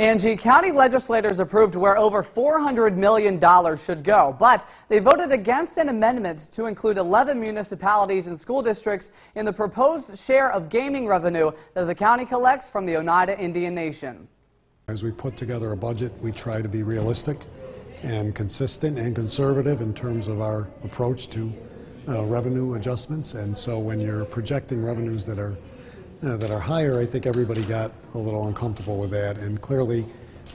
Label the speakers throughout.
Speaker 1: Angie, county legislators approved where over $400 million should go, but they voted against an amendment to include 11 municipalities and school districts in the proposed share of gaming revenue that the county collects from the Oneida Indian Nation.
Speaker 2: As we put together a budget, we try to be realistic and consistent and conservative in terms of our approach to revenue adjustments. And so when you're projecting revenues that are higher, I think everybody got a little uncomfortable with that. And clearly,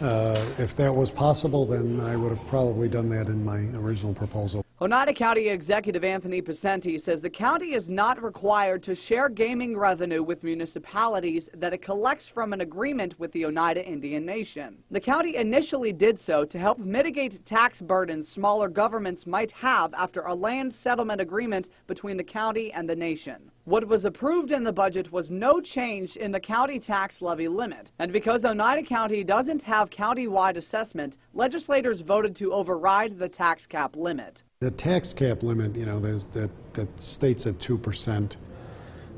Speaker 2: if that was possible, then I would have probably done that in my original proposal.
Speaker 1: Oneida County Executive Anthony Pacenti says the county is not required to share gaming revenue with municipalities that it collects from an agreement with the Oneida Indian Nation. The county initially did so to help mitigate tax burdens smaller governments might have after a land settlement agreement between the county and the nation. What was approved in the budget was no change in the county tax levy limit. And because Oneida County doesn't have county-wide assessment, legislators voted to override the tax cap limit.
Speaker 2: The tax cap limit, that states at 2%.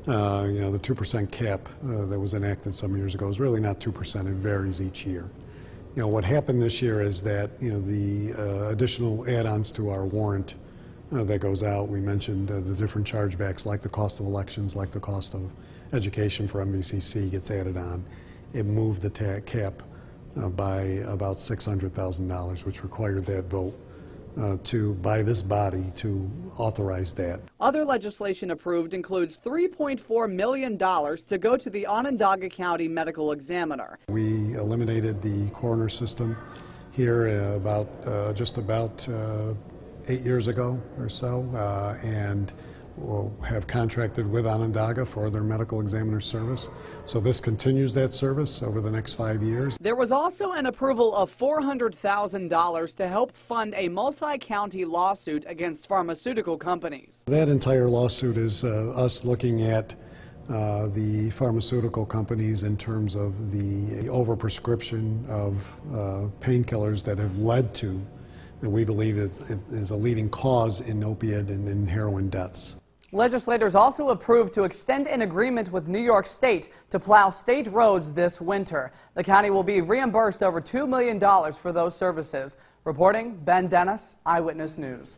Speaker 2: The 2% cap that was enacted some years ago is really not 2%. It varies each year. What happened this year is that the additional add-ons to our warrant that goes out. We mentioned the different chargebacks, like the cost of elections, like the cost of education for MVCC gets added on. It moved the cap by about $600,000, which required that vote by this body to authorize that.
Speaker 1: Other legislation approved includes $3.4 million to go to the Onondaga County Medical Examiner.
Speaker 2: We eliminated the coroner system here just about 8 years ago or so, and we'll have contracted with Onondaga for their medical examiner service. So this continues that service over the next 5 years.
Speaker 1: There was also an approval of $400,000 to help fund a multi-county lawsuit against pharmaceutical companies.
Speaker 2: That entire lawsuit is us looking at the pharmaceutical companies in terms of the overprescription of painkillers that have led to, that we believe is a leading cause in opiate and in heroin deaths.
Speaker 1: Legislators also approved to extend an agreement with New York State to plow state roads this winter. The county will be reimbursed over $2 million for those services. Reporting, Ben Dennis, Eyewitness News.